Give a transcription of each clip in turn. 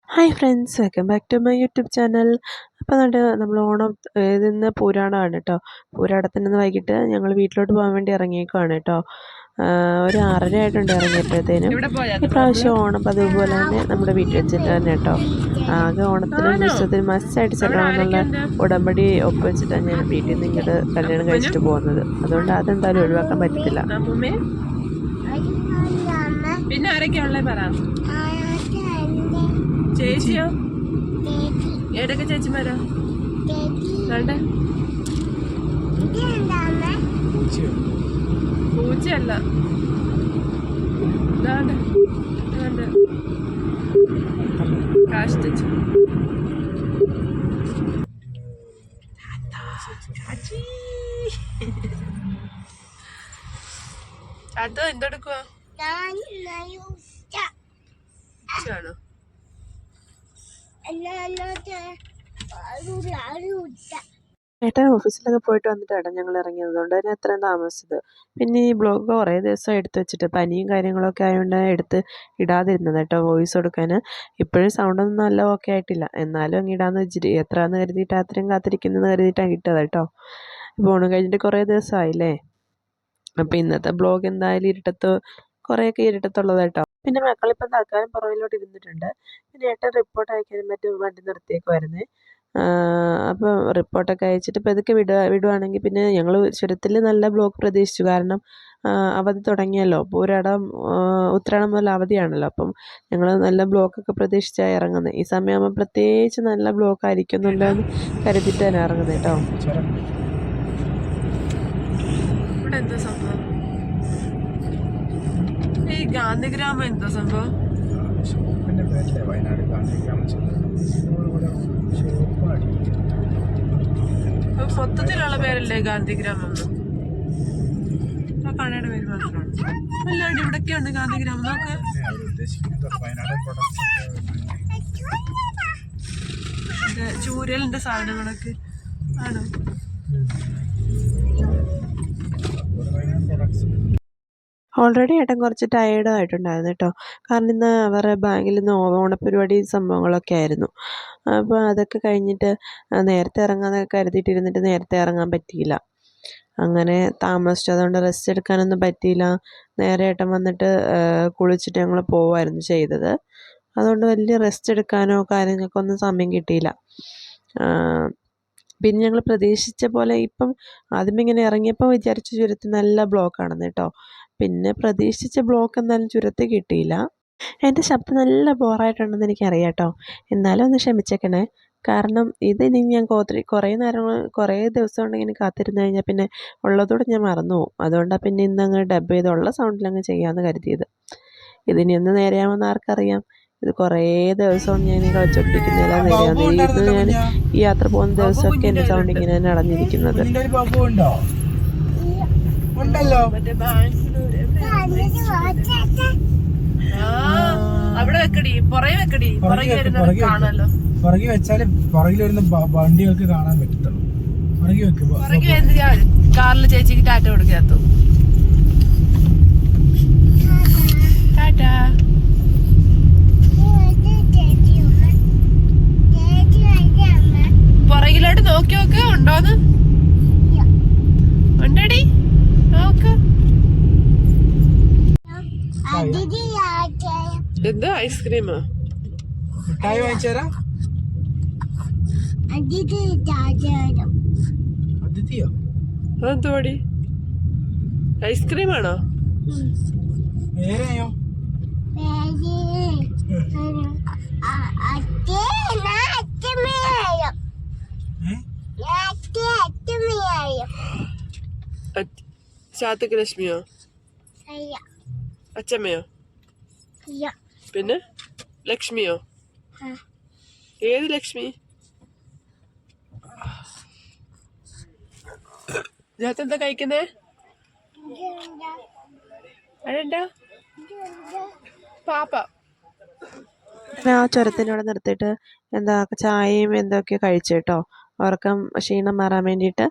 Hi friends, welcome back to my YouTube channel. അപ്പോൾ അതുകൊണ്ട് നമ്മൾ ഓണം ഇന്ന് പൂരാടമാണ് കേട്ടോ. പൂരാടത്തിന് ഇന്ന് വൈകിട്ട് ഞങ്ങൾ വീട്ടിലോട്ട് പോകാൻ വേണ്ടി ഇറങ്ങിയേക്കുവാണ് കേട്ടോ. ഒരു 6:30 ആയിട്ടുണ്ട് ഇറങ്ങിയപ്പോഴത്തേനും. ഇപ്രാവശ്യം ഓണം പതിവ് പോലെ തന്നെ നമ്മുടെ വീട്ടിൽ വെച്ചിട്ട് തന്നെ കേട്ടോ. ആകെ ഓണത്തിനും ഉത്സവത്തിനും മസ്റ്റായിട്ട് ചെല്ലണം എന്നുള്ള ഉടമ്പടി ഒപ്പുവെച്ചിട്ടാണ് ഞാൻ വീട്ടിൽ നിന്ന് ഇങ്ങോട്ട് കല്യാണം കഴിച്ചിട്ട് പോകുന്നത്. അതുകൊണ്ട് അതെന്തായാലും ഒഴിവാക്കാൻ പറ്റത്തില്ല. പിന്നെ ആരൊക്കെയാ പറ. ചേച്ചിയോ? ഏതൊക്കെ ചേച്ചിമാരോ? പൂച്ചയല്ല, കാഷ്ടിച്ചു. അത് എന്തെടുക്കുവാ? ആണോ? ഏട്ടൻ ഓഫീസിലൊക്കെ പോയിട്ട് വന്നിട്ടാണ് ഞങ്ങൾ ഇറങ്ങിയത്. അതുകൊണ്ട് തന്നെ എത്രയും താമസിച്ചത്. പിന്നെ ഈ ബ്ലോഗ് കുറേ ദിവസം എടുത്ത് വെച്ചിട്ട് പനിയും കാര്യങ്ങളൊക്കെ ആയതുകൊണ്ട് എടുത്ത് ഇടാതിരുന്നത് കേട്ടോ, വോയിസ് കൊടുക്കാൻ. ഇപ്പോഴും സൗണ്ടൊന്നും നല്ല ഓക്കെ ആയിട്ടില്ല, എന്നാലും അങ്ങ് ഇടാന്ന് വെച്ചിട്ട് എത്രയാണെന്ന് കരുതിയിട്ട് അത്രയും കാത്തിരിക്കുന്നത് കരുതിയിട്ടാണ് കിട്ടത് കേട്ടോ. ഫോണും കഴിഞ്ഞിട്ട് കുറേ ദിവസമായില്ലേ. അപ്പോൾ ഇന്നത്തെ ബ്ലോഗ് എന്തായാലും കുറേയൊക്കെ ഇരുട്ടത്തുള്ളത് കേട്ടോ. പിന്നെ മക്കളിപ്പം തൽക്കാലം പുറകിലോട്ട് ഇരുന്നിട്ടുണ്ട്. പിന്നെ ഏട്ടൻ റിപ്പോർട്ട് അയക്കാനും മറ്റും വണ്ടി നിർത്തിയേക്കുമായിരുന്നേ. അപ്പോൾ റിപ്പോർട്ടൊക്കെ അയച്ചിട്ട് പതുക്കെ വിടുവാണെങ്കിൽ പിന്നെ ഞങ്ങൾ ചുരത്തിൽ നല്ല ബ്ലോക്ക് പ്രതീക്ഷിച്ചു. കാരണം അവധി തുടങ്ങിയല്ലോ, ഉത്രാടം മുതൽ അവധിയാണല്ലോ. അപ്പം ഞങ്ങൾ നല്ല ബ്ലോക്കൊക്കെ പ്രതീക്ഷിച്ചാണ് ഇറങ്ങുന്നത്. ഈ സമയമാകുമ്പോൾ പ്രത്യേകിച്ച് നല്ല ബ്ലോക്ക് ആയിരിക്കുന്നുണ്ടോ എന്ന് കരുതിയിട്ട് തന്നെ ഇറങ്ങുന്നത് കേട്ടോ. എന്താ സംഭവം? ഈ ഗാന്ധിഗ്രാമം എന്താ സംഭവം? മൊത്തത്തിലുള്ള പേരല്ലേ ഗാന്ധിഗ്രാമം? ആ കടയുടെ പേര് മാത്രമാണ്. അല്ലാണ്ട് ഇവിടൊക്കെയുണ്ട് ഗാന്ധിഗ്രാമം. നോക്ക്, ചൂരലിന്റെ സാധനങ്ങളൊക്കെ ആണോ? ഓൾറെഡി ഏട്ടൻ കുറച്ച് ടയേർഡായിട്ടുണ്ടായിരുന്നു കേട്ടോ. കാരണം ഇന്ന് അവരുടെ ബാങ്കിൽ നിന്ന് ഓണപ്പരിപാടി സംഭവങ്ങളൊക്കെ ആയിരുന്നു. അപ്പോൾ അതൊക്കെ കഴിഞ്ഞിട്ട് നേരത്തെ ഇറങ്ങാമെന്നൊക്കെ കരുതിയിട്ടിരുന്നിട്ട് നേരത്തെ ഇറങ്ങാൻ പറ്റിയില്ല. അങ്ങനെ താമസിച്ചു. അതുകൊണ്ട് റെസ്റ്റ് എടുക്കാനൊന്നും പറ്റിയില്ല. നേരെ ഏട്ടൻ വന്നിട്ട് കുളിച്ചിട്ട് ഞങ്ങൾ പോവുമായിരുന്നു ചെയ്തത്. അതുകൊണ്ട് വലിയ റെസ്റ്റ് എടുക്കാനോ കാര്യങ്ങൾക്കൊന്നും സമയം കിട്ടിയില്ല. പിന്നെ ഞങ്ങൾ പ്രതീക്ഷിച്ച പോലെ ഇപ്പം ആദ്യമേ ഇങ്ങനെ ഇറങ്ങിയപ്പോൾ വിചാരിച്ചു ചുരത്തിൽ നല്ല ബ്ലോക്കാണെന്ന് കേട്ടോ. പിന്നെ പ്രതീക്ഷിച്ച ബ്ലോക്ക് എന്തായാലും ചുരത്തിൽ കിട്ടിയില്ല. എൻ്റെ ശബ്ദം നല്ല ബോറായിട്ടുണ്ടെന്ന് എനിക്കറിയാം കേട്ടോ. എന്നാലും ഒന്ന് ക്ഷമിച്ചേക്കണേ. കാരണം ഇതിനി ഞാൻ കുറേ ദിവസം കൊണ്ട് ഇങ്ങനെ കാത്തിരുന്ന് കഴിഞ്ഞാൽ പിന്നെ ഉള്ളതോടെ ഞാൻ മറന്നു പോകും. അതുകൊണ്ടാണ് പിന്നെ ഇന്നങ്ങ് ഡബ് ചെയ്തുള്ള സൗണ്ടിലങ്ങ് ചെയ്യാമെന്ന് കരുതിയത്. ഇതിനി ഒന്ന് നേരെയാവുമെന്ന് ആർക്കറിയാം. ഇത് കുറേ ദിവസം ഞാൻ കളിച്ചോണ്ടിരിക്കുന്നില്ല, നേരെയാവുന്ന ഇത് ഞാൻ ഈ യാത്ര പോകുന്ന ദിവസമൊക്കെ എൻ്റെ സൗണ്ട് ഇങ്ങനെ തന്നെ അടഞ്ഞിരിക്കുന്നത്. അവിടെ വെക്കടി, പുറകെ വെക്കടി, കാണാലോ. പുറകെ വെച്ചാല് പുറകിൽ വരുന്ന വണ്ടികൾക്ക് കാണാൻ പറ്റത്തുള്ളൂ. പുറകെ വെക്കുമ്പോ കാറിൽ ചേച്ചിക്ക് ടാറ്റ കൊടുക്കാത്തു. ടാറ്റ. പുറകിലോട്ട് നോക്കി നോക്ക്, ഉണ്ടോന്ന്. ഉണ്ടടി, നോക്ക്. എന്താ ഐസ്ക്രീമോ? മിഠായി വാങ്ങിച്ചേരാ. അതെന്തോടി, ഐസ്ക്രീമാണോ? നേരെയോ ചാത്തക്ക് ലക്ഷ്മിയോ? അച്ചമ്മയോ? പിന്നെ ലക്ഷ്മിയോ? ഏത് ലക്ഷ്മി? എന്താ കഴിക്കുന്നേ? അതെന്താ പാപ്പ? ആ ചുരത്തിനോടെ നിർത്തിയിട്ട് എന്താ ചായയും എന്തൊക്കെയോ കഴിച്ചു കേട്ടോ, ഉറക്കം ക്ഷീണം മാറാൻ വേണ്ടിയിട്ട്.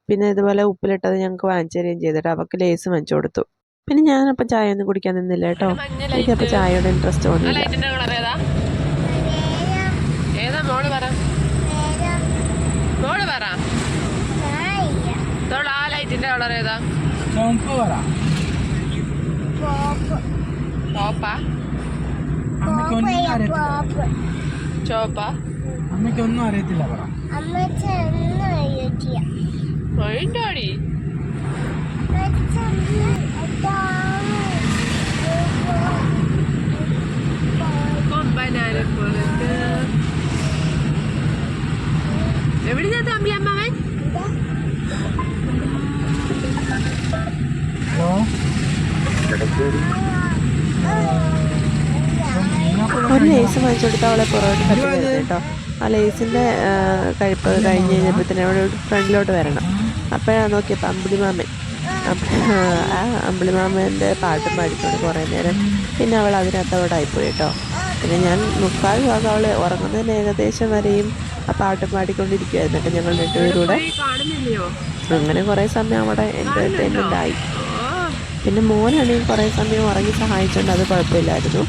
പിന്നെ ഇതുപോലെ ഉപ്പിലിട്ടത് ഞങ്ങൾക്ക് വാങ്ങിച്ചു തരികയും ചെയ്തിട്ട് അവർക്ക് ലേസ് വാങ്ങിച്ചു കൊടുത്തു. പിന്നെ ഞാനപ്പം ചായ ഒന്നും കുടിക്കാൻ നിന്നില്ല കേട്ടോ. എനിക്കപ്പോൾ ചായയോട് ഇൻട്രസ്റ്റ് തോന്നിയില്ല. ഏതാ? ചുമപ്പ് പറ. ടോപ്പാ? അമ്മയ്ക്കൊന്നും അറിയത്തില്ല. ചോപ്പാ? അമ്മയ്ക്കൊന്നും അറിയത്തില്ല പറ. മഴയുണ്ടോടി? കൊമ്പനാനെ പോലത്തെ. എവിടെ ഞാൻ തമ്പി അമ്മാവൻ? ഹലോ, ഒരു ലേസ് വാങ്ങിച്ചു കൊടുത്താൽ അവളെ പുറകോട്ട് തട്ടി വരുന്നത് കേട്ടോ. ആ ലേസിൻ്റെ കഴിപ്പ് കഴിഞ്ഞ് കഴിഞ്ഞപ്പോഴത്തേന് അവിടെ ഫ്രണ്ടിലോട്ട് വരണം. അപ്പോഴാണ് നോക്കിയപ്പോൾ അമ്പിളിമാമൻ. ആ അമ്പിളിമാമൻ്റെ പാട്ടും പാടിക്കൊണ്ട് കുറേ നേരം പിന്നെ അവൾ അതിനകത്തോടായിപ്പോയി കേട്ടോ. പിന്നെ ഞാൻ 3/4 ഭാഗം അവൾ ഉറങ്ങുന്നതിന് ഏകദേശം വരെയും ആ പാട്ടും പാടിക്കൊണ്ടിരിക്കുമായിരുന്നു കേട്ടോ ഞങ്ങൾ രണ്ടുപേരൂടെ. അങ്ങനെ കുറേ സമയം അവിടെ എൻ്റർടൈൻമെൻ്റ് ആയി. പിന്നെ മോനാണെങ്കിൽ കുറേ സമയം ഉറങ്ങി സഹായിച്ചുകൊണ്ട് അത് കുഴപ്പമില്ലായിരുന്നു.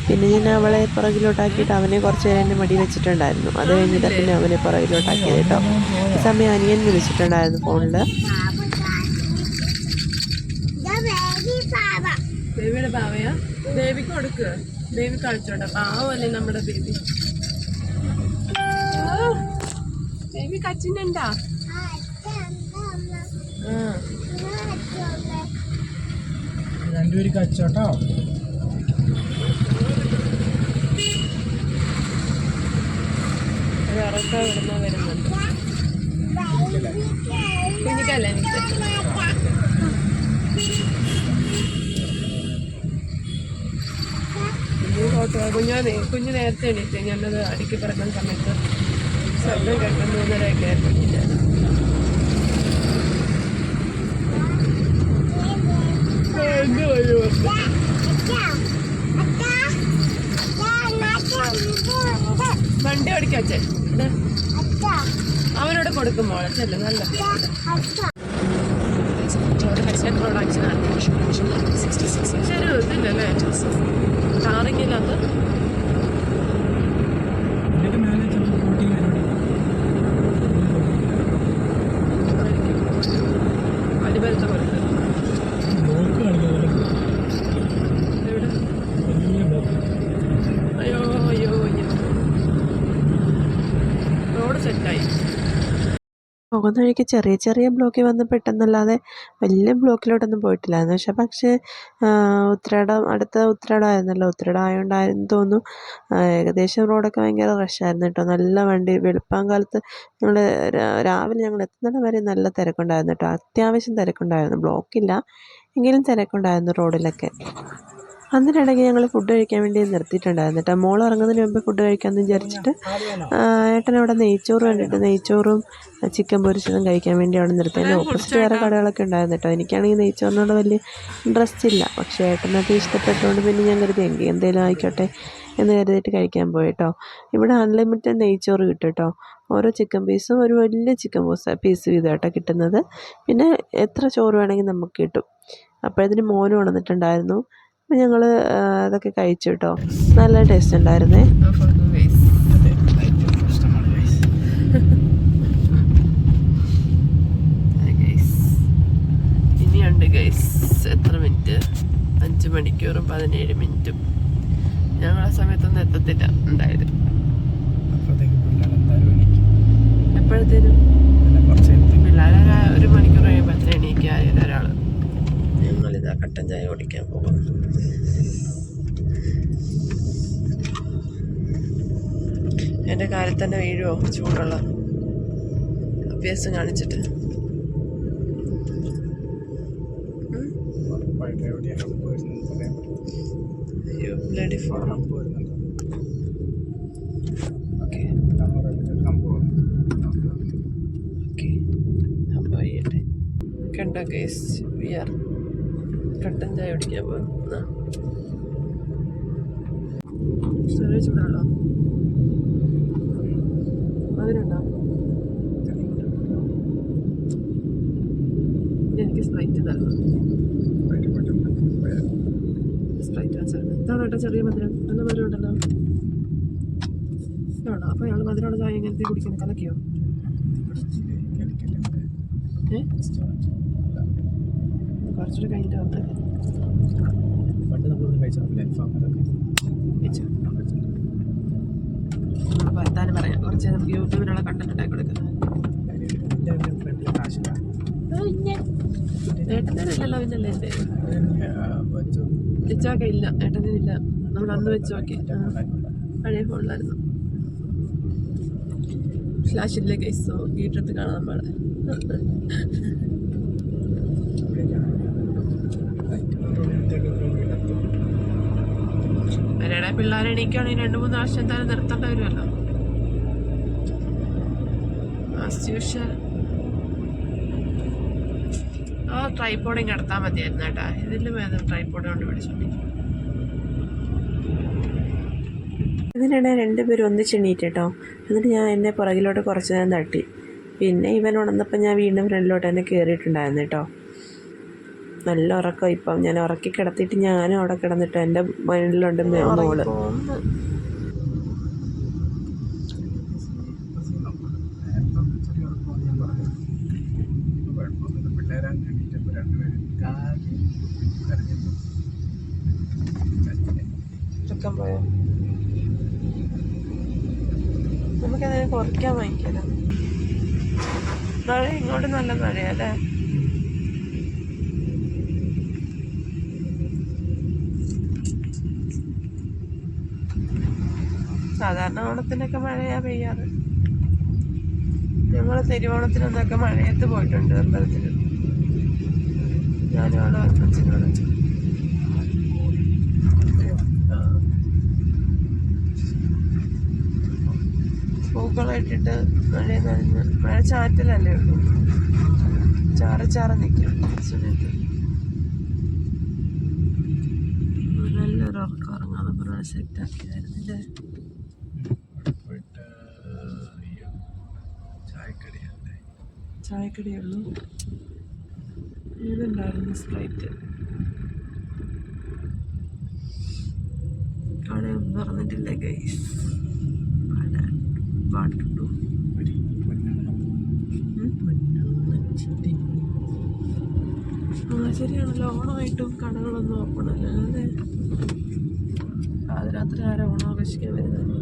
പിന്നെ ഞാൻ അവളെ പുറകിലോട്ടാക്കിയിട്ട് അവനെ കുറച്ച് നേരം എൻ്റെ മടി വെച്ചിട്ടുണ്ടായിരുന്നു. അത് കഴിഞ്ഞിട്ട് പിന്നെ അവനെ പുറകിലോട്ടാക്കിയത് കേട്ടോ. ഈ സമയം അനിയൻ വിളിച്ചിട്ടുണ്ടായിരുന്നു ഫോണിൽ. ബേബിയുടെ പാവയാ? ബേബിക്ക് കൊടുക്കുക. ബേബി കളിച്ചോട്ടെ, പാവല്ലേ നമ്മുടെ ബേബി. ബേബി കച്ചിനുണ്ടാ? രണ്ടുപേരും കച്ചോട്ടോ. ഉറക്കം ഇവിടുന്ന് വരുന്നുണ്ട്. എനിക്കല്ല, എനിക്ക് കുഞ്ഞു നേരത്തെ എണീറ്റ്. ഞാനത് അടുക്കി പറക്കുന്ന സമയത്ത് ശബ്ദം കേട്ട 3:30 ആയിരുന്നു. വണ്ടി ഓടിക്കാൻ വെച്ചേ അവനോട് കൊടുക്കുമ്പോൾ ചെല്ലു നല്ല ശരി. ഇതില്ലല്ലേ ടാറിങ്ങില്ലാത്ത പരിപരത്തെ കൊടുക്കുക. അയ്യോ അയ്യോ അയ്യോ, റോഡ് സെറ്റായി. പോകുന്ന വഴിക്ക് ചെറിയ ചെറിയ ബ്ലോക്കിൽ വന്ന് പെട്ടെന്നല്ലാതെ വലിയ ബ്ലോക്കിലോട്ടൊന്നും പോയിട്ടില്ലായിരുന്നു. പക്ഷേ അടുത്ത ഉത്രാടമായിരുന്നല്ലോ. ഉത്രാടം ആയതുകൊണ്ടായിരുന്നു തോന്നുന്നു ഏകദേശം റോഡൊക്കെ ഭയങ്കര റഷായിരുന്നു കേട്ടോ. നല്ല വണ്ടി വെളുപ്പാങ്കാലത്ത് ഞങ്ങൾ രാവിലെ ഞങ്ങൾ എത്തുന്നിടം വരെ നല്ല തിരക്കുണ്ടായിരുന്നു കേട്ടോ. അത്യാവശ്യം തിരക്കുണ്ടായിരുന്നു, ബ്ലോക്കില്ല എങ്കിലും തിരക്കുണ്ടായിരുന്നു റോഡിലൊക്കെ. അതിനിടയ്ക്ക് ഞങ്ങൾ ഫുഡ് കഴിക്കാൻ വേണ്ടി നിർത്തിയിട്ടുണ്ടായിരുന്നു കേട്ടോ. മോൾ ഇറങ്ങുന്നതിന് മുമ്പ് ഫുഡ് കഴിക്കാമെന്ന് വിചാരിച്ചിട്ട് ഏട്ടനവിടെ നെയ്ച്ചോറ് കണ്ടിട്ട് നെയ്ച്ചോറും ചിക്കൻ പൊരിച്ചതും കഴിക്കാൻ വേണ്ടി അവിടെ നിർത്തി. അതിൻ്റെ ഓപ്പോസിറ്റ് വേറെ കടകളൊക്കെ ഉണ്ടായിരുന്നു കേട്ടോ. എനിക്കാണെങ്കിൽ നെയ്ച്ചോറിനോട് വലിയ ഇൻട്രസ്റ്റ് ഇല്ല. പക്ഷേ ഏട്ടനൊക്കെ ഇഷ്ടപ്പെട്ടുകൊണ്ട് പിന്നെ ഞാൻ കരുതി എങ്കിൽ എന്തെങ്കിലും ആയിക്കോട്ടെ എന്ന് കരുതിയിട്ട് കഴിക്കാൻ പോയി കേട്ടോ. ഇവിടെ അൺലിമിറ്റഡ് നെയ്ച്ചോറ് കിട്ടും കേട്ടോ. ഓരോ ചിക്കൻ പീസും ഒരു വലിയ ചിക്കൻ പീസ് വീതം കേട്ടോ കിട്ടുന്നത്. പിന്നെ എത്ര ചോറ് വേണമെങ്കിൽ നമുക്ക് കിട്ടും. അപ്പോഴത്തേന് മോനും ഉണർന്നിട്ടുണ്ടായിരുന്നു. അപ്പം ഞങ്ങൾ അതൊക്കെ കഴിച്ചു കേട്ടോ. നല്ല ടേസ്റ്റ് ഉണ്ടായിരുന്നേ. ഇനിയുണ്ട് ഗൈസ്. എത്ര മിനിറ്റ്? 5 മണിക്കൂറും 17 മിനിറ്റും. ഞങ്ങളെ സമയത്തൊന്നും എത്തത്തില്ല എന്തായാലും. എപ്പോഴത്തേനും പിള്ളേരെ 1 മണിക്കൂർ കഴിയുമ്പോൾ എണീക്കായാലും ഒരാൾ. ഞങ്ങളിതാ കട്ടൻ ചായ ഓടിക്കാൻ പോകും. എൻ്റെ കാലിൽ തന്നെ വീഴുമോ ചൂടുള്ള അഭ്യാസം കാണിച്ചിട്ട്? അയ്യോ ബ്ലഡി ഫോൺ. ഓക്കെ ഓക്കെ, അപ്പോൾ ചെയ്യട്ടെ. കണ്ട കേസ് വി ആർ കട്ടൻ ചായ കുടിക്കാൻ പോകുന്ന ചെറിയ ചൂടാണോ? അതിനുണ്ടോ? എനിക്ക് സ്പ്രൈറ്റ് തരണം. സ്പ്രൈറ്റ് വെച്ചാൽ ഇതാണ് കേട്ടോ ചെറിയ മധുരം. നല്ല മധുരം ഉണ്ടല്ലോ. ഇതാണോ? അപ്പോൾ അയാൾ മധുരമുള്ള ചായ എങ്ങനത്തെ കുടിക്കുന്നത്? കലക്കിയോ? കുറച്ചുകൂടി കഴിഞ്ഞിട്ട് വന്നത് പണ്ട് നമ്മളൊന്ന് കഴിച്ചിട്ടില്ല അൽഫാം അതൊക്കെ വർത്താനം പറയാം കുറച്ച് നമുക്ക് യൂട്യൂബിലുള്ള കണ്ടന്റ് ഉണ്ടാക്കി കൊടുക്കാം. ഫ്രണ്ടിൽ കാശില്ല ഏട്ടനല്ലല്ലോ പിന്നല്ലേ എൻ്റെ ലിച്ചൊക്കെ ഇല്ല, ഏട്ടനില്ല. നമ്മൾ അന്ന് വെച്ച് നോക്കി പഴയ ഫോണിലായിരുന്നു. ഫ്ലാഷില്ലേ കേസോ വീട്ടെടുത്ത് കാണാൻ പാടെ. അവരുടെ പിള്ളേരെ എണീക്കുകയാണെങ്കിൽ 2-3 പ്രാവശ്യം എന്തായാലും നിർത്തേണ്ടി വരുമല്ലോ. ആസ് യൂഷ്വൽ ആ ട്രൈപ്പോഡിങ് എടുത്താൽ മതിയായിരുന്നു കേട്ടാ. ഇതിൽ വേദന ട്രൈപ്പോഡ് കൊണ്ട് പിടിച്ചോണ്ടിരിക്കും. ഇതിനിടെ 2 പേരും ഒന്നിച്ചെണീറ്റ് കേട്ടോ. എന്നിട്ട് ഞാൻ എന്നെ പുറകിലോട്ട് കുറച്ച് നേരം തട്ടി. പിന്നെ ഇവൻ ഉണർന്നപ്പോൾ ഞാൻ വീണ്ടും ഫ്രണ്ടിലോട്ട് തന്നെ കയറിയിട്ടുണ്ടായിരുന്നു കേട്ടോ. നല്ല ഉറക്കം. ഇപ്പം ഞാൻ ഉറക്കി കിടത്തിയിട്ട് ഞാനും അവിടെ കിടന്നിട്ട് എൻ്റെ മൈൻഡിലുണ്ട് മോള്. പോയോ നമുക്കതിനെ കുറയ്ക്കാൻ വാങ്ങിക്കാലോ. മഴ ഇങ്ങോട്ട് നല്ല മഴയല്ലേ. സാധാരണ ഓണത്തിനൊക്കെ മഴയാ പെയ്യാറ്. ഞങ്ങൾ തിരുവോണത്തിനൊന്നൊക്കെ മഴയത്ത് പോയിട്ടുണ്ട് അമ്പലത്തിന്. ഞാനും അവിടെ അച്ഛനോട് പൂക്കളായിട്ടിട്ട് മഴ നനഞ്ഞ് മഴ ചാറ്റലല്ലേ ഉള്ളൂ. ചാറ് നിൽക്കും സമയത്ത്. നല്ലൊരു ഉറക്കം ഉറങ്ങാതെ പറഞ്ഞ സെറ്റാക്കിയതായിരുന്നില്ലേ. ചായക്കടിയുള്ളൂ. ഇതുണ്ടായിരുന്നു സ്പ്രൈറ്റ്. കടയൊന്നും തുറന്നിട്ടില്ല ഗൈസ്. പാട്ടുണ്ടോ ശരിയാണല്ലോ. ഓണമായിട്ടും കടകളൊന്നും ഓപ്പൺ അല്ല അല്ലേ. പാതിരാത്രി ആരാ ഓണം ആഘോഷിക്കാൻ വരുന്നത്?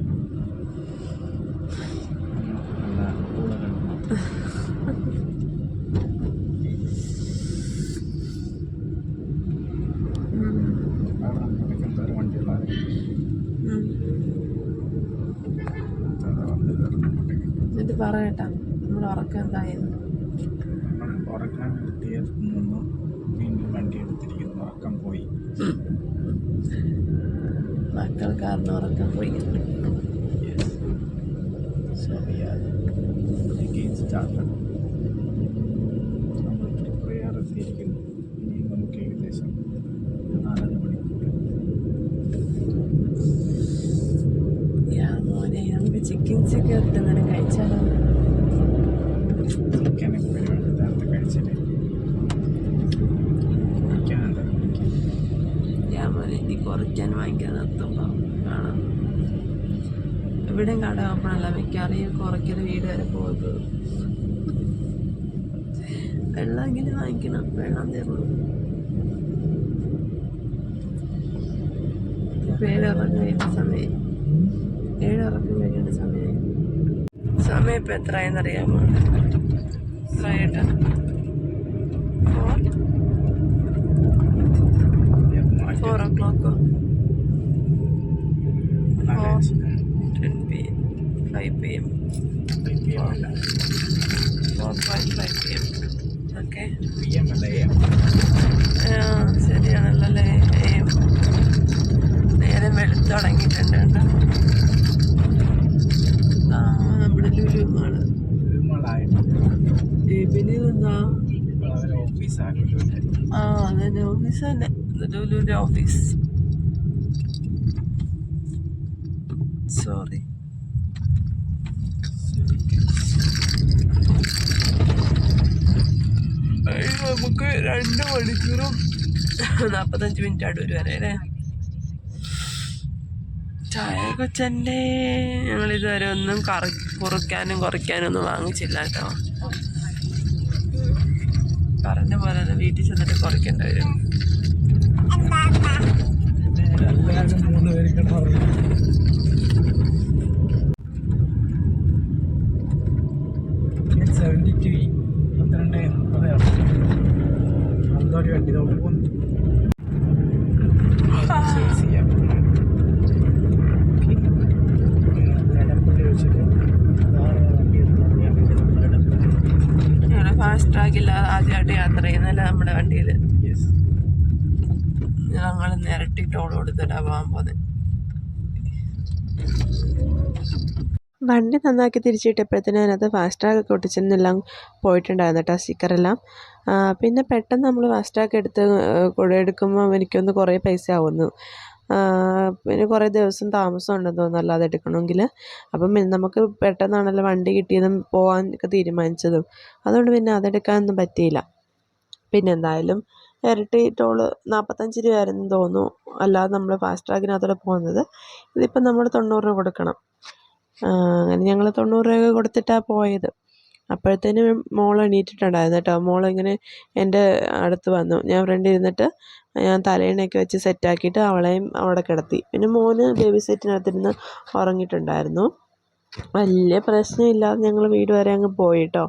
എന്നിട്ട് പറയട്ടാ നമ്മൾ ഉറക്കം എന്തായിരുന്നു. ഉറക്കാൻ നിർത്തിയിരുന്നു, വീണ്ടും വണ്ടി എടുത്തിരിക്കുന്നു, ഉറക്കം പോയി. മക്കൾ കാരണം ഉറക്കം പോയി. നമ്മൾ പ്രിപ്പയർ എത്തിയിരിക്കുന്നു. ഇനി നമുക്ക് ഏകദേശം 4 മണിക്കൂർ. മോനെ നമുക്ക് ചിക്കൻസൊക്കെ എടുത്തങ്ങനെ കഴിച്ചാലോ. ചിക്കനൊക്കെ പരിപാടി നേരത്തെ കഴിച്ചില്ലേ. മോനെ ഇനി കുറയ്ക്കാൻ വാങ്ങിക്കാൻ നിർത്തുമ്പോൾ കാണാം. എവിടെയും കട ഓപ്പണല്ല. മിക്കവാറും കുറയ്ക്കൽ വീട് വരെ പോകുന്നത്. വെള്ളം എങ്കിലും വാങ്ങിക്കണം. വെള്ളം തീർന്നു. ഇപ്പം 7 ഉറക്കം കഴിയുന്ന സമയം. 7 ഉറക്കം കഴിയേണ്ട സമയം. സമയം ഇപ്പം എത്രയെന്നറിയാമോ? എത്രയായിട്ടാ? 4 o'clock. 10 p.m. 5 p.m. 4.5 p.m. Okay. ശരിയാണല്ലോ അല്ലേ. നേരം വെളുത്ത് തുടങ്ങിയിട്ടുണ്ട് കേട്ടോ. നമ്മുടെ ലുലു മാള്. പിന്നെ എന്താ അതന്നെ ഓഫീസ് തന്നെ. ലുലുവിൻ്റെ ഓഫീസ്. സോറി. നമുക്ക് 2 മണിക്കൂറും 45 മിനിറ്റ് അടൂർ വരെ അല്ലേ. ചായ കൊച്ചൻ്റെ ഞങ്ങളിതുവരെ ഒന്നും കുറുക്കാനും കുറയ്ക്കാനും ഒന്നും വാങ്ങിച്ചില്ല കേട്ടോ. പറഞ്ഞ പോലെ തന്നെ വീട്ടിൽ ചെന്നിട്ട് കുറയ്ക്കേണ്ടി വരും. എല്ലാവർക്കും 3 പേർക്ക് പറഞ്ഞു. ഒരു വണ്ടി നോക്കി പോകുന്നു. ഫാസ്റ്റ് ട്രാക്ക് ഇല്ലാതെ ആദ്യമായിട്ട് യാത്ര ചെയ്യുന്നല്ല നമ്മുടെ വണ്ടിയിൽ. ഞങ്ങൾ നിരട്ടി ടോൾ കൊടുത്തിട്ടാ പോകാൻ പോകുന്നത്. വണ്ടി നന്നാക്കി തിരിച്ചിട്ടപ്പോഴത്തേനും അതിനകത്ത് ഫാസ്ട്രാഗ് ഒക്കെ ഒട്ടിച്ചെന്നെല്ലാം പോയിട്ടുണ്ടായിരുന്നു കേട്ടോ, സ്റ്റിക്കറെല്ലാം. പിന്നെ പെട്ടെന്ന് നമ്മൾ ഫാസ്ട്രാഗ് എടുക്കുമ്പോൾ എനിക്കൊന്ന് കുറേ പൈസ ആവുന്നു. പിന്നെ കുറേ ദിവസം താമസം ഉണ്ടെന്ന് തോന്നുന്നു അല്ലാതെ എടുക്കണമെങ്കിൽ. അപ്പം നമുക്ക് പെട്ടെന്നാണല്ലോ വണ്ടി കിട്ടിയതും പോകാൻ ഒക്കെ തീരുമാനിച്ചതും. അതുകൊണ്ട് പിന്നെ അതെടുക്കാനൊന്നും പറ്റിയില്ല. പിന്നെ എന്തായാലും ഇരട്ടി ടോള് 45 രൂപയായിരുന്നു തോന്നുന്നു, അല്ലാതെ നമ്മൾ ഫാസ്ട്രാഗിനകത്തോടെ പോകുന്നത്. ഇതിപ്പം നമ്മൾ 90 രൂപ കൊടുക്കണം. അങ്ങനെ ഞങ്ങൾ 90 രൂപ കൊടുത്തിട്ടാണ് പോയത്. അപ്പോഴത്തേനും മോൾ എണീറ്റിട്ടുണ്ടായിരുന്നു കേട്ടോ. മോളിങ്ങനെ എൻ്റെ അടുത്ത് വന്നു. ഞാൻ ഫ്രണ്ടിൽ ഇരുന്നിട്ട് ഞാൻ തലേണയൊക്കെ വെച്ച് സെറ്റാക്കിയിട്ട് അവളെയും അവിടെ കിടത്തി. പിന്നെ മോന് ബേബി സെറ്റിനകത്തിരുന്ന് ഉറങ്ങിയിട്ടുണ്ടായിരുന്നു. വലിയ പ്രശ്നമില്ലാതെ ഞങ്ങൾ വീട് വരെ അങ്ങ് പോയി കേട്ടോ.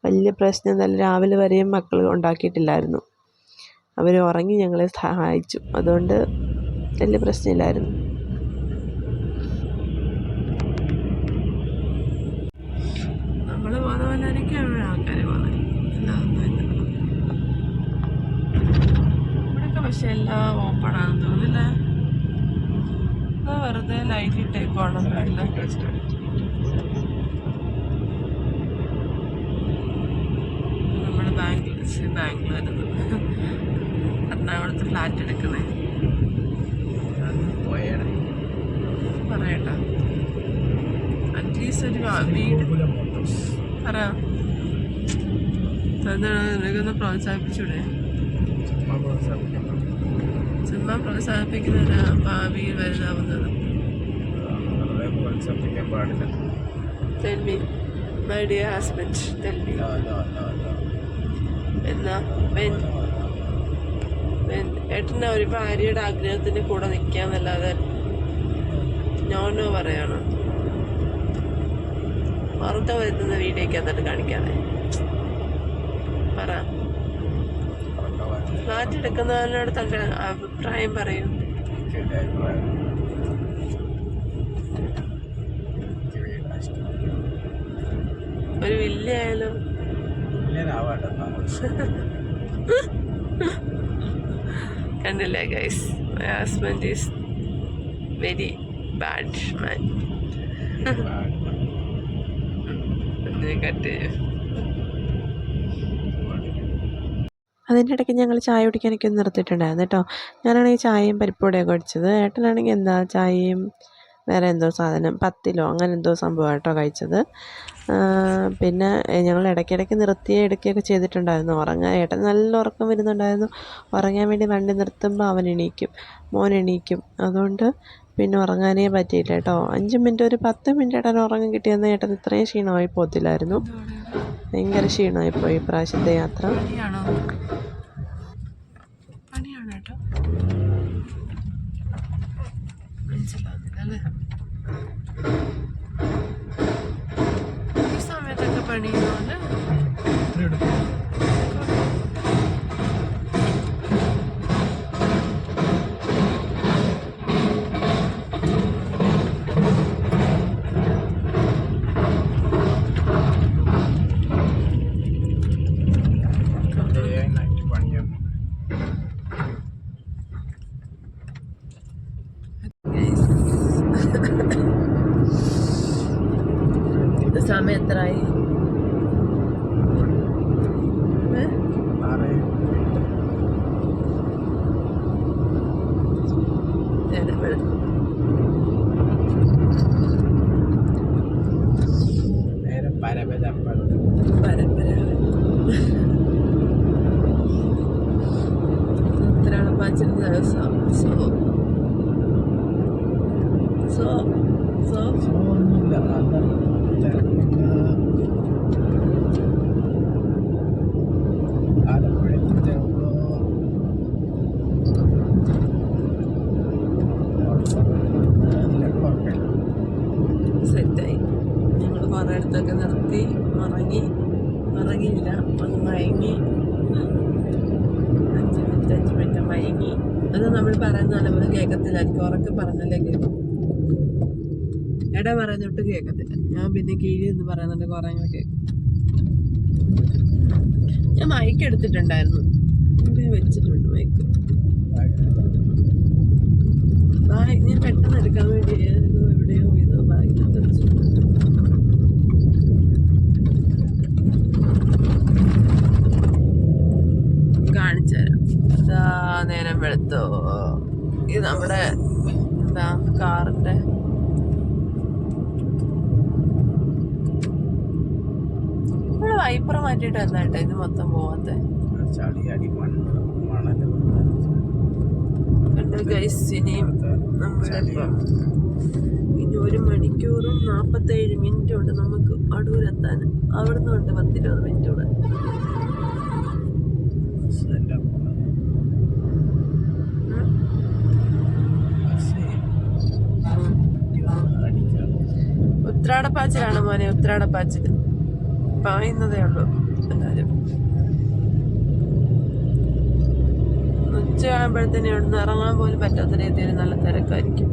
വലിയ പ്രശ്നം നല്ല രാവിലെ വരെയും മക്കൾ ഉണ്ടാക്കിയിട്ടില്ലായിരുന്നു. അവർ ഉറങ്ങി ഞങ്ങളെ സഹായിച്ചു. അതുകൊണ്ട് വലിയ പ്രശ്നമില്ലായിരുന്നു. നമ്മൾ പോകുന്ന പോലെ ആയിരിക്കും ആൾക്കാർ പോകുന്നത്. ഇവിടെയൊക്കെ പക്ഷെ എല്ലാം ഓപ്പൺ ആണെന്ന് തോന്നുന്നില്ലേ? വെറുതെ ലൈറ്റ് ഇട്ടേക്കുവാണ്. നമ്മുടെ ബാംഗ്ലൂരിൽ എറണാകുളത്ത് ഫ്ലാറ്റ് എടുക്കുന്നത് പറയട്ടെ. അറ്റ്ലീസ്റ്റ് ഒരു വീട് പറ. നിനക്കൊന്ന് പ്രോത്സാഹിപ്പിച്ചൂടെ? ചുമ്മാ പ്രോത്സാഹിപ്പിക്കുന്നതിന് ഭാവിയിൽ വലുതാവുന്നത്. Tell me, my dear husband, tell me. എന്നാ ഏട്ടന് ഒരു ഭാര്യയുടെ ആഗ്രഹത്തിന് കൂടെ നിൽക്കാന്നല്ലാതെ നോനോ പറയണം. പുറത്ത് വരുന്ന വീഡിയോക്കകത്തോട്ട് കാണിക്കാതെ പറ. ഫ്ലാറ്റ് എടുക്കുന്നതിനോട് തന്റെ അഭിപ്രായം പറയും. ഒരു വില്ല ആയാലോ? കണ്ടില്ലേ guys, my husband is very bad man. Cut ചെയ്യും. അതിൻ്റെ ഇടയ്ക്ക് ഞങ്ങൾ ചായ കുടിക്കാനൊക്കെ ഒന്ന് നിർത്തിയിട്ടുണ്ടായിരുന്നു കേട്ടോ. ഞാനാണെങ്കിൽ ചായയും പരിപ്പുവടയൊക്കെ കഴിച്ചത്. ഏട്ടനാണെങ്കിൽ എന്താ ചായയും വേറെ എന്തോ സാധനം 10 അങ്ങനെ എന്തോ സംഭവം കേട്ടോ കഴിച്ചത്. പിന്നെ ഞങ്ങൾ ഇടയ്ക്കിടയ്ക്ക് നിർത്തിയേ എടുക്കുകയൊക്കെ ചെയ്തിട്ടുണ്ടായിരുന്നു. ഏട്ടൻ നല്ല ഉറക്കം വരുന്നുണ്ടായിരുന്നു. ഉറങ്ങാൻ വേണ്ടി വണ്ടി നിർത്തുമ്പോൾ മോൻ എണീക്കും. അതുകൊണ്ട് പിന്നെ ഉറങ്ങാനേ പറ്റിയില്ല കേട്ടോ. 5 മിനിറ്റ് ഒരു 10 മിനിറ്റ് ഏട്ടൻ ഉറങ്ങാൻ കിട്ടിയെന്ന് ഏട്ടൻ ഇത്രയും ക്ഷീണമായി പോകത്തില്ലായിരുന്നു. ഭയങ്കര ക്ഷീണമായിപ്പോയി ഇപ്രാവശ്യത്തെ യാത്ര. പണിയാണ് കേട്ടോ, മനസ്സിലാവുന്നില്ലല്ലേ? ഈ സമയത്തൊക്കെ പണിയുന്നോണ്ട് സമയം എത്രയായി? ഇത്രയാണ് 5 ദിവസം. അടുത്തൊക്കെ നിർത്തി മറങ്ങിയില്ല, ഒന്ന് മയങ്ങി. 5 മിനിറ്റ് മയങ്ങി. അത് നമ്മൾ പറയുന്ന നല്ലപോലെ കേൾക്കത്തില്ലായിരിക്കും, ഉറക്കെ പറഞ്ഞല്ലേ കേൾക്കും. ഇട പറയുന്നിട്ട് കേൾക്കത്തില്ല. ഞാൻ പിന്നെ കീഴിൽ നിന്ന് പറയുന്നുണ്ട് കുറേ കേൾക്കും. ഞാൻ മൈക്ക് എടുത്തിട്ടുണ്ടായിരുന്നു, ഇവിടെ വെച്ചിട്ടുണ്ട് മൈക്ക്. ഞാൻ പെട്ടെന്ന് എടുക്കാൻ വേണ്ടി എവിടെയോ ഏതോ ബാഗിനകത്ത് വെച്ചിട്ടുണ്ട്. കാണിച്ചു തരാം. ഇതാ നേരം വെളുത്തോ. ഇത് നമ്മുടെ എന്താ കാറിന്റെ ഇവിടെ വൈപ്പർ മാറ്റിയിട്ട് എന്താട്ടോ ഇത് മൊത്തം പോവാത്തെ കണ്ടോ ഗൈസ്. ഇനിയും നമ്മളിപ്പം ഇനി 1 മണിക്കൂറും 47 മിനിറ്റും ഉണ്ട് നമുക്ക് അടൂരെത്താൻ. അവിടുന്ന് ഉണ്ട് 10-20 മിനിറ്റ് കൂടെ. ഉത്രാടപ്പാച്ചിലാണ് മോനെ, ഉത്രാടപ്പാച്ചിൽ പറയുന്നതേ ഉള്ളൂ എല്ലാരും. ഉച്ചയാകുമ്പോഴത്തേനും ഇവിടുന്ന് ഇറങ്ങാൻ പോലും പറ്റാത്ത രീതിയിൽ നല്ല തിരക്കായിരിക്കും.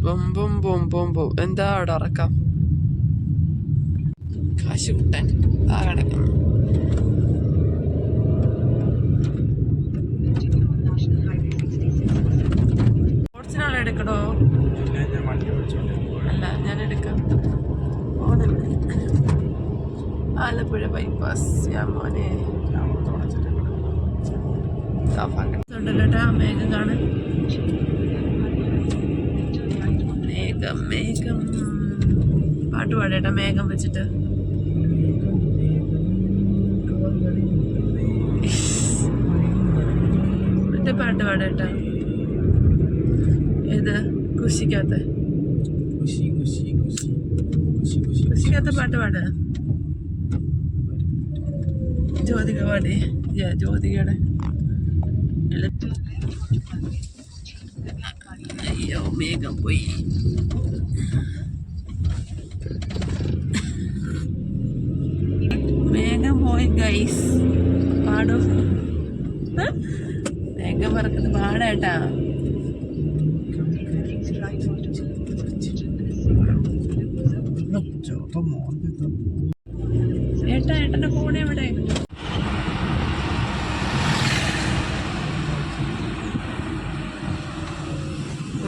ബൊമ്പും എന്താ അവിടെ ഇറക്കാം കാശ് കൂട്ടാൻ ആ കിടക്കുന്നു. ഓടിച്ചിനാളെ എടുക്കണോ? അല്ല ഞാൻ എടുക്കാം. ആലപ്പുഴ ബൈപ്പാസ്. ഞാൻ മോനെ ഉണ്ടല്ലോട്ടാ മേഘം കാണാൻ. മേഘം പാട്ട് പാടേട്ടാ മേഘം വെച്ചിട്ട്. മറ്റേ പാട്ട് പാടേട്ടാ. ഏത് കുശിക്കാത്ത പാട്ട് പാട്. ജ്യോതിക പാടേ. ജ്യോതികയുടെ അയ്യോ മേഘം പോയി. മേഘം പോയി ഗൈസ്. പാടോ മേഘം പറക്കുന്നത് പാടാട്ടാ. ഏട്ടന്റെ ഫോൺ എവിടെ?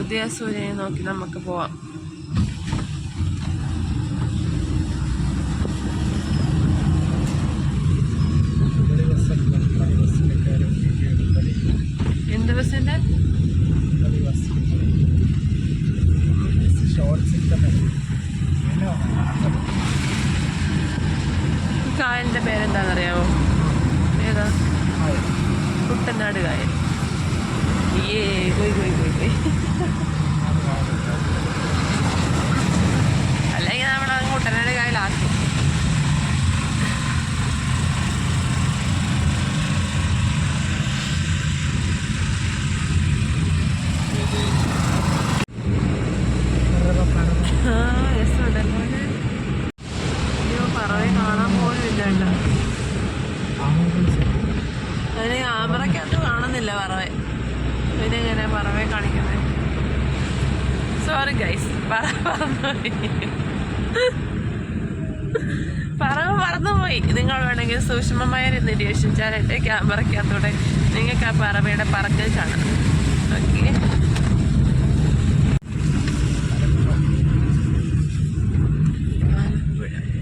ഉദയസൂര്യനെ നോക്കി നമുക്ക് പോവാം. എന്ത് ബസ്സിന്റെ? കായലിന്റെ പേരെന്താണെന്നറിയാമോ? ഏതാ? കുട്ടനാട് കായൽ. അല്ലെങ്കിൽ നമ്മുടെ കുട്ടനാട് കായലാക്കി. രസമുണ്ടല്ലോ. അയ്യോ പറവയെ കാണാൻ പോലും ഇല്ല. അതിന് ക്യാമറയ്ക്കകത്ത് കാണുന്നില്ല പറവയെ. പിന്നെ എങ്ങനെ പറവയെ കാണിക്കുന്നത്? സോറി ഗൈസ്, പറന്നുപോയി. നിങ്ങൾ വേണമെങ്കിൽ സൂക്ഷ്മമായി നിരീക്ഷിച്ചാൽ എൻ്റെ ക്യാമറയ്ക്കകത്തൂടെ നിങ്ങൾക്ക് ആ പറവയുടെ പറക്കൽ കാണാം. ഓക്കെ,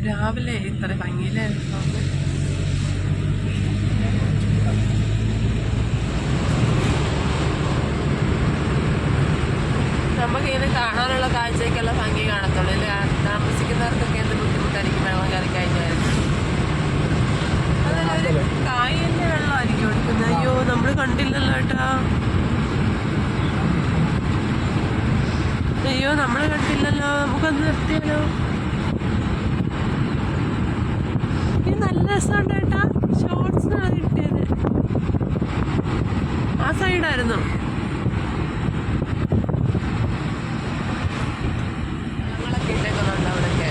രാവിലെ ഇത്ര ഭംഗിയിലായിരുന്നു. നമുക്കിങ്ങനെ കാണാനുള്ള കാഴ്ചയ്ക്കുള്ള ഭംഗി കാണത്തുള്ളൂ. അല്ലെ താമസിക്കുന്നവർക്കൊക്കെ എന്ത് ബുദ്ധിമുട്ടായിരിക്കും വെള്ളം കയറി കഴിഞ്ഞാൽ. അതിലൊരു കായലിൻ്റെ വെള്ളമായിരിക്കും എടുക്കുന്നത്. അയ്യോ നമ്മൾ കണ്ടില്ലല്ലോ ഏട്ടാ. അയ്യോ നമ്മൾ കണ്ടില്ലല്ലോ. നമുക്കൊന്ന് നിർത്തിയാലോ? ഇത് നല്ല രസമുണ്ട് ഏട്ടാ. ഷോർട്സിനാണ് കിട്ടിയത്. ആ സൈഡായിരുന്നു. ഞങ്ങളൊക്കെ ഇട്ടേക്കുന്നുണ്ട് അവിടെയൊക്കെ.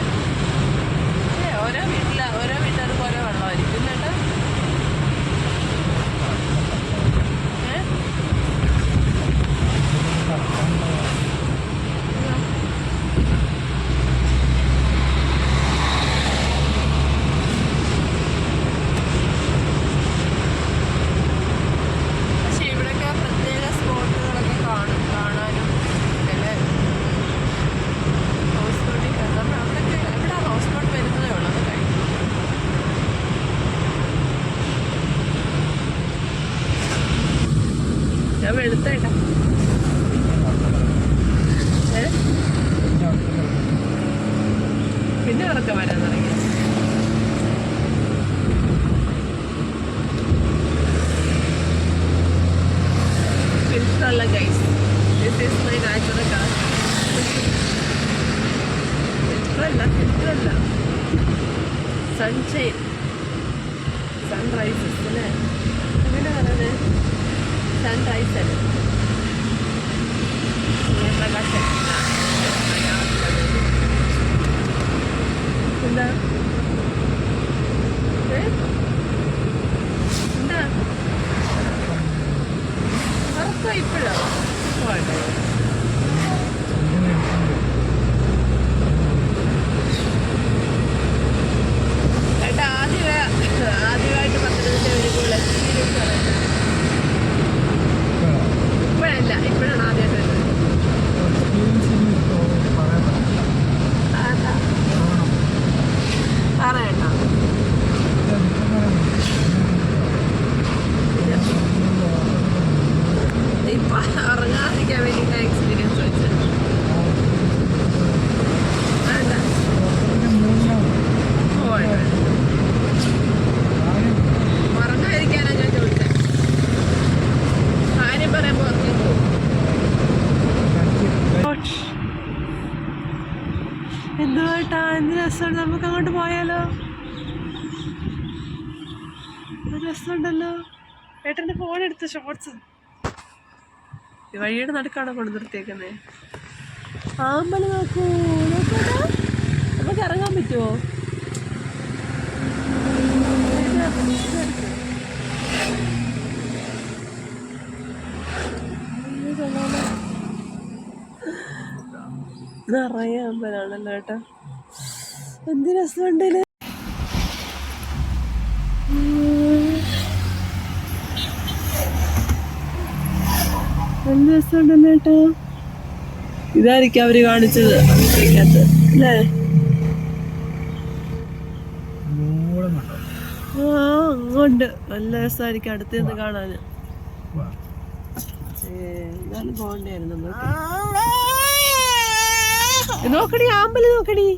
പിന്നെ ഉറക്കം വരാൻ തുടങ്ങി. ഫിൽറ്ററല്ല guys, this is my natural colour. ഫിൽറ്ററല്ല സൺഷൈൻ, സൺറൈസസ് അല്ലേ, അങ്ങനെ പറയുന്നത് സൺറൈസ് അല്ലേ, സൂര്യപ്രകാശം. എന്താ എന്താ ഉറക്കം ഇപ്പോഴോ? ഏട്ടാ ആദ്യമായിട്ട് പത്തനംതിട്ട വരുമ്പോൾ എക്സ്പീരിയൻസ് പറയുന്നത് ഇപ്പോഴല്ല, ഇപ്പോഴാണ് ആദ്യമായിട്ട് വരുന്നത്. പറയണ്ട, ഇപ്പൊ ഉറങ്ങാതിരിക്കാൻ വേണ്ടിയിട്ട് എക്സ്പീരിയൻസ് വെച്ചത്. വേണ്ട ഉറങ്ങാതിരിക്കാനാ ഞാൻ ചോദിച്ചത്. കാര്യം പറയുമ്പോ ഉറങ്ങി പോകും. എന്തുവായിട്ടാ, എന്ത് രസമുണ്ട്, നമുക്ക് അങ്ങോട്ട് പോയാലോ? രസമുണ്ടല്ലോ. ഏട്ടൻ്റെ ഫോൺ എടുത്ത് ഷോർട്സ് വഴിയുടെ നടുക്കാണോ കൊണ്ട് നിർത്തിയേക്കുന്നേ? ആമ്പല് നോക്കൂ, നോക്കൂടാ, നമുക്ക് ഇറങ്ങാൻ പറ്റുമോ? നിറയെ അമ്പലാണല്ലോ ഏട്ടാ, എന്ത് രസമുണ്ടല്ലേ. എന്ത് രസമുണ്ടല്ലോ ഏട്ടാ. ഇതായിരിക്കും അവര് കാണിച്ചത് അല്ലേ? ആ അങ്ങോട്ട് നല്ല രസമായിരിക്കും അടുത്ത് നിന്ന് കാണാന്. എന്നാലും പോകണ്ടായിരുന്നു നമുക്ക്. നോക്കടി, ആമ്പല് നോക്കടി.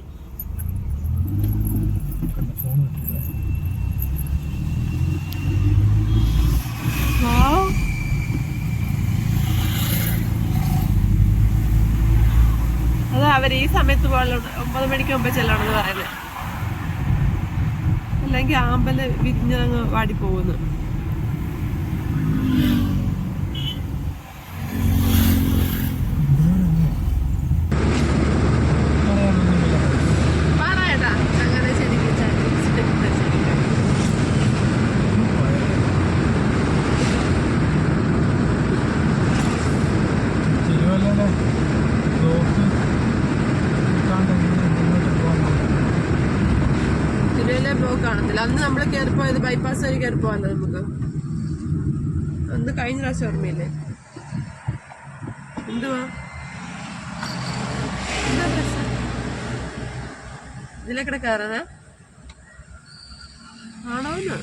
അത് അവർ ഈ സമയത്ത് പോലെ 9 മണിക്ക് മുമ്പ് ചെല്ലണമെന്ന് പറയുന്നത്, അല്ലെങ്കിൽ ആമ്പല് വിരിഞ്ഞങ്ങ് വാടിപ്പോകുന്നു. പറയടാ, അങ്ങനെ ശരിക്കും തിരുവല്ല ബ്ലോക്ക് കാണത്തില്ല. അന്ന് നമ്മൾ കയറിപ്പോയത് ബൈപ്പാസ് വഴി കയറിപ്പോവാല്ലോ നമുക്ക്. അന്ന് കഴിഞ്ഞ പ്രാവശ്യം ഓർമ്മയില്ലേ? എന്തുവാ ഇതിലേക്കിടെ കയറാനാ ആണോന്ന്?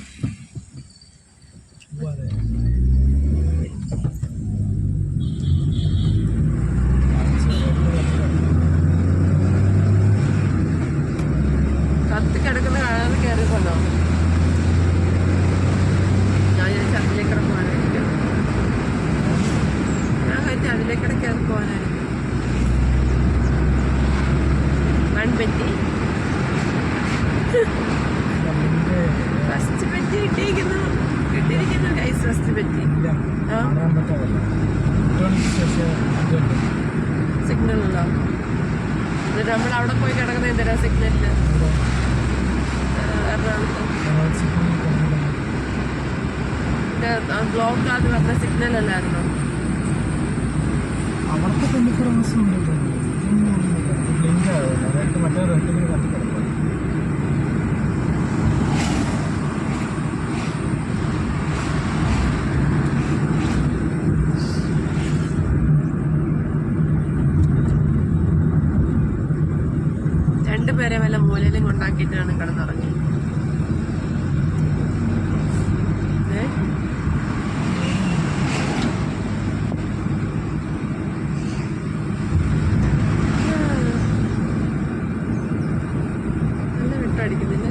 കത്തി കിടക്കുന്ന കാണാതെ കയറിപ്പോന്നോ? ഞാൻ അതിലേക്കിടെ പോകാനായിരിക്കും. ഞാൻ കഴിച്ച അതിലേക്കിടെ കയറി പോകാനായിരിക്കും. മൺപറ്റി ഫസ്റ്റ് പറ്റി കിട്ടിയിരിക്കുന്നു ഗൈസ്. ഫസ്റ്റ് പറ്റി സിഗ്നൽ ഉണ്ടോ? എന്നിട്ട് നമ്മൾ അവിടെ പോയി കിടക്കുന്ന എന്തിനാ സിഗ്നലില്? എറണാകുളത്ത് ബ്ലോക്ക് ആദ്യം പറഞ്ഞ സിഗ്നൽ അല്ലായിരുന്നോ? അവർക്ക് 24 hours ഉണ്ട്. മറ്റേ റെഡിങ്ങനെ കത്തി കിടക്കും. രണ്ടുപേരെ വല്ല മൂലയിലും കൊണ്ടാക്കിയിട്ടാണ് കിടന്നുറങ്ങി. കാണിക്കുന്നില്ല.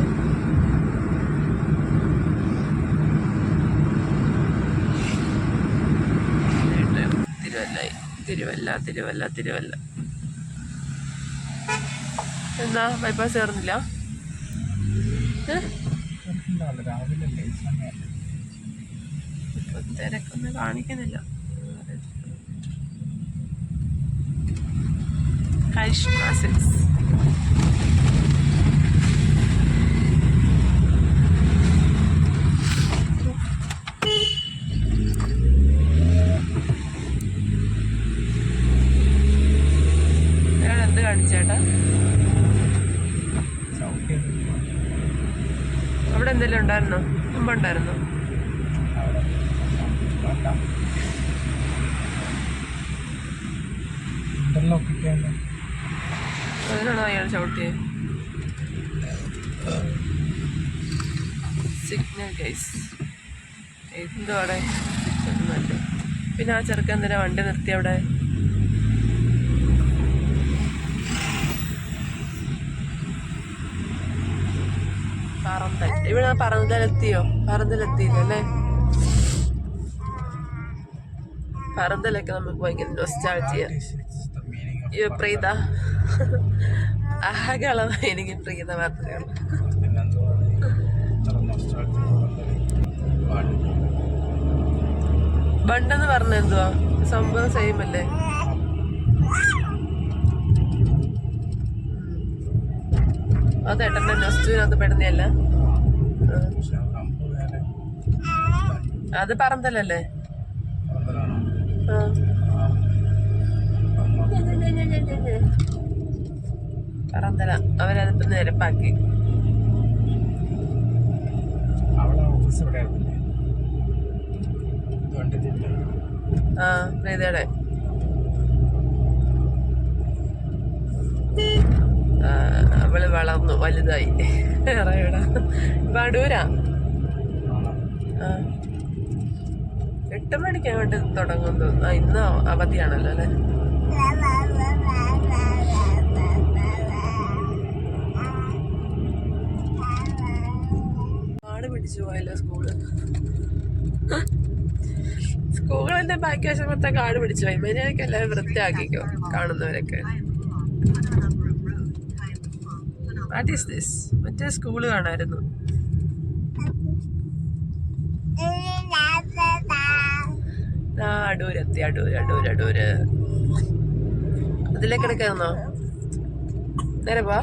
തിരുവല്ല. എന്താ ബൈപ്പാസ് കയറുന്നില്ല? തിരക്കൊന്നും കാണിക്കുന്നില്ല. കരിഷ്മ സിൽക്സ്. എന്ത് കാണിച്ചേട്ടാ? അവിടെ എന്തെങ്കിലും ഉണ്ടായിരുന്നോ? മുമ്പുണ്ടായിരുന്നോ? അതിനാണോ അയാൾ ചവിട്ടിയെ? Signal guys. എന്തോ അവിടെ പിന്നെ ആ ചെറുക്കൻ എന്തിനാ വണ്ടി നിർത്തി അവിടെ? പറന്തൽ. ഇവിടെ പറന്തലെത്തിയോ? പറന്തലെത്തിയില്ല അല്ലേ? പറന്തലൊക്കെ നമുക്ക് ഭയങ്കര നൊസ്റ്റാൾജിയ. അയ്യോ പ്രീത, ആകെയുള്ള എനിക്ക് പ്രീത മാത്രമേ ഉള്ളൂ. ബണ്ടെന്ന് പറഞ്ഞ എന്തുവാ സംഭവം? സെയിം അല്ലേ? അത് ഏട്ടൻ്റെ നൊസ്റ്റുവിനകത്ത് പെടുന്നതല്ല. അത് പറന്തലല്ലേ? പറന്തല. അവരതിപ്പോ നിരപ്പാക്കി. ആ പ്രീതയുടെ അവള് വളർന്നു വലുതായി. വേറെ എവിടെ? വടൂരാ. 8 മണിക്ക് അങ്ങോട്ട് തുടങ്ങുന്നു. ഇന്ന് അവധിയാണല്ലോ അല്ലേ? കാട് പിടിച്ചു പോയല്ലോ സ്കൂള്. സ്കൂളിന്റെ ബാക്കി വശം മൊത്തം കാട് പിടിച്ചു പോയി. മര്യാദയ്ക്ക് എല്ലാവരും വൃത്തിയാക്കിക്കോ കാണുന്നവരൊക്കെ. What is this? മറ്റേ സ്കൂള് കാണായിരുന്നു. അടൂരെത്തി. അടൂര്. അതിലേക്ക് എടുക്കാന്നോ? നേരെ പോവാ.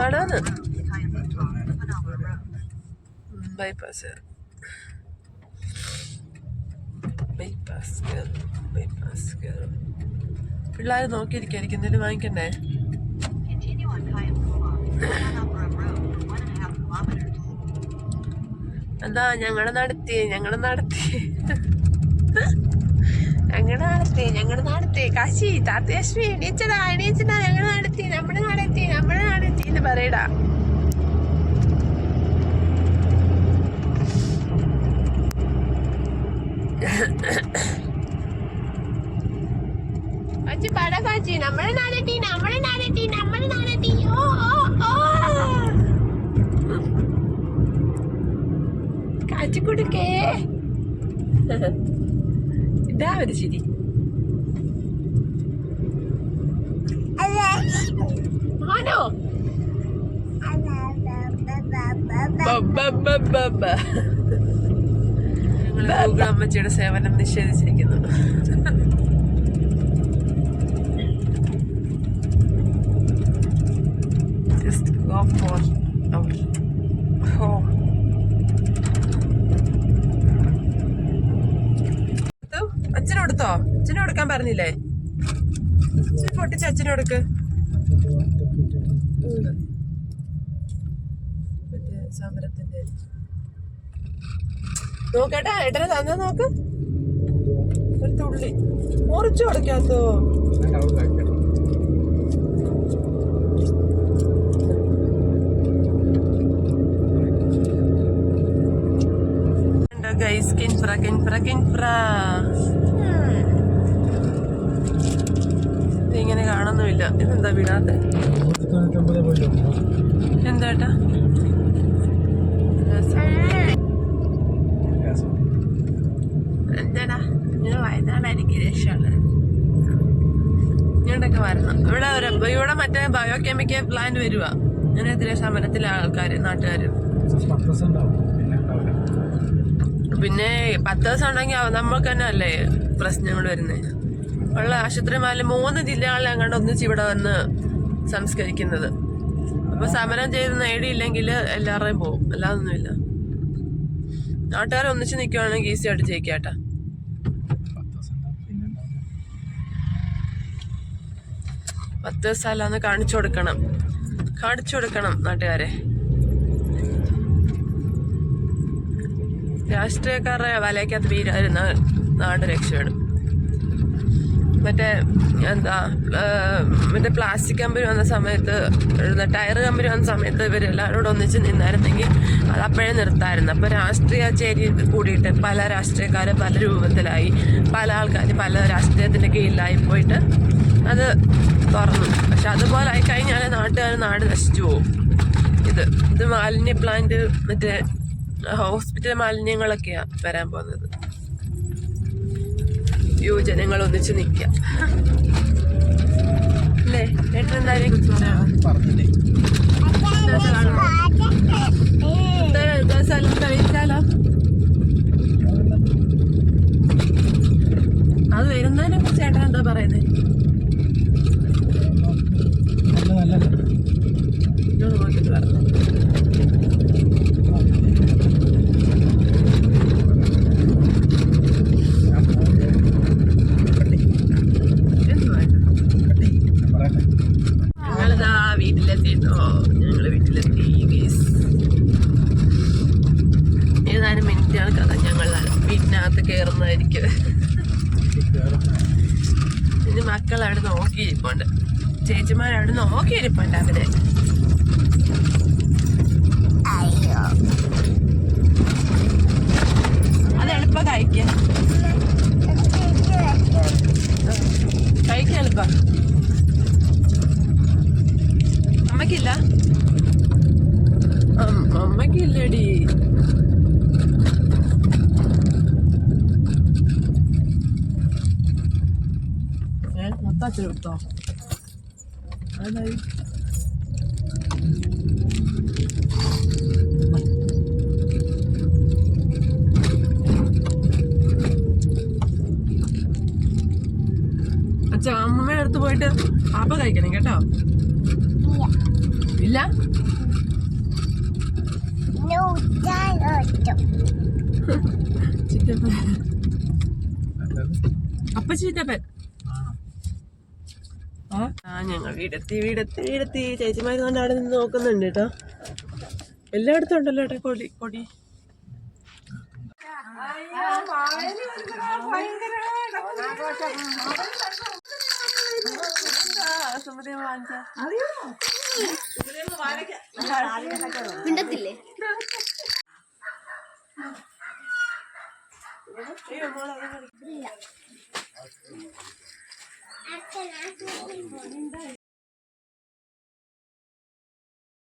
ആടാന്ന് ബൈപ്പാസ് പിള്ളേർ നോക്കിയിരിക്കായിരിക്കും. എന്തെങ്കിലും വാങ്ങിക്കണ്ടേ? എന്താ ഞങ്ങള് നടത്തി കാശി താത്തേശ്വി എണീച്ചടാ ഞങ്ങള് നടത്തി എന്ന് പറയടാ. നമ്മളെ നടത്തി. കാച്ചി കൊടുക്കേ. ഇതാ ഒരു ചിരി. ആണോ? ഗൂഗിൾ അമ്മച്ചിയുടെ സേവനം നിഷേധിച്ചിരിക്കുന്നു. Just go for our home. അച്ഛന് കൊടുത്തോ? അച്ഛന് കൊടുക്കാൻ പറഞ്ഞില്ലേ? പൊട്ടിച്ച് അച്ഛന് കൊടുക്ക്. മറ്റേ സമരത്തിന്റെ നോക്കട്ടെ. ഏട്ടനെ തന്നെ നോക്ക്. ഒരു തുള്ളി മുറിച്ചു കൊടുക്കാത്തോ? Guys, കിൻഫ്ര ഇങ്ങനെ കാണാം. കാണുന്നുമില്ല. ഇതെന്താ വിടാത്തെ? 199.9. എന്താട്ടാ എന്താടാ? ഇങ്ങനെ വയനാടായിരിക്കും രക്ഷയുള്ളത്. ഇങ്ങോട്ടൊക്കെ വരണം. ഇവിടെ മറ്റേ ബയോകെമിക്കൽ പ്ലാന്റ് വരുവാ. അതിനെതിരെ സമരത്തിലെ ആൾക്കാര്, നാട്ടുകാര്. പിന്നെ 10 ദിവസം ഉണ്ടെങ്കിൽ നമ്മൾക്ക് തന്നെ അല്ലേ പ്രശ്നങ്ങൾ വരുന്നത്. ഉള്ള ആശുപത്രിമാരിൽ 3 ജില്ലകളിൽ അങ്ങോട്ട് ഒന്നിച്ച് ഇവിടെ വന്ന് സംസ്കരിക്കുന്നത്. അപ്പൊ സമരം ചെയ്ത് നേടിയില്ലെങ്കിൽ എല്ലാവരുടെയും പോവും. അല്ലാതൊന്നുമില്ല. നാട്ടുകാർ ഒന്നിച്ച് നിൽക്കുവാണെങ്കിൽ ഈസി ആയിട്ട് ജയിക്കാട്ടാ. 10 ദിവസം അല്ലാന്ന് കാണിച്ചു കൊടുക്കണം നാട്ടുകാരെ. രാഷ്ട്രീയക്കാരുടെ വലയ്ക്കകത്ത് വീരായിരുന്ന നാട് രക്ഷപ്പെടും. മറ്റേ പ്ലാസ്റ്റിക് കമ്പനി വന്ന സമയത്ത്, ടയർ കമ്പനി വന്ന സമയത്ത് ഇവരെല്ലാവരോടും ഒന്നിച്ച് നിന്നായിരുന്നെങ്കിൽ അത് അപ്പോഴേ നിർത്താമായിരുന്നു. അപ്പോൾ രാഷ്ട്രീയ ചേരി കൂടിയിട്ട് പല രാഷ്ട്രീയക്കാർ പല രൂപത്തിലായി, പല ആൾക്കാർ പല രാഷ്ട്രീയത്തിൻ്റെ കീഴിലായി പോയിട്ട് അത് തുറന്നു. പക്ഷെ അതുപോലെ ആയിക്കഴിഞ്ഞാൽ നാട് നശിച്ചു പോകും. ഇത് മാലിന്യ പ്ലാന്റ്, മറ്റേ ഹോസ്പിറ്റൽ മാലിന്യങ്ങളൊക്കെയാണ് വരാൻ പോകുന്നത്. യുവജനങ്ങൾ ഒന്നിച്ച് നിൽക്കാം അല്ലേ? ഏട്ടെന്തായാലും സ്ഥലം കഴിച്ചാലോ? അത് വരുന്നതിനെ കുറിച്ച് ചേട്ടൻ എന്താ പറയുന്നത്? നോക്കിട്ട് പറഞ്ഞു. ഞങ്ങളിതാ വീട്ടിലെത്തിട്ടോ. ഞങ്ങള് വീട്ടിലെത്തി. ഏതാനും മിനിറ്റുകൾക്കത് ഞങ്ങൾ വീട്ടിനകത്ത് കയറുന്നതായിരിക്കും. ഇനി മക്കൾ അവിടെ നോക്കിയിരിപ്പുണ്ട്, ചേച്ചിമാരവിടെ നോക്കിയിരിപ്പുണ്ട്. അവരെ അത് എളുപ്പം കഴിക്കാൻ എളുപ്പം. അമ്മക്കില്ല, അമ്മക്കില്ലടി. മൊത്തത്തിലെടുത്തോ? അതായി അച്ഛാ, അമ്മയുടെ അടുത്ത് പോയിട്ട് പാപ്പ കഴിക്കണം കേട്ടോ. ഇല്ല, ചിറ്റപ്പൻ, അപ്പ ചിറ്റപ്പൻ. ഞങ്ങൾ വീടെത്തി. ചേച്ചിമാര് കൊണ്ട് അവിടെ നിന്ന് നോക്കുന്നുണ്ട് കേട്ടോ. എല്ലായിടത്തും ഉണ്ടല്ലോ ഏട്ടാ കൊടി. മിണ്ടത്തില്ലേ?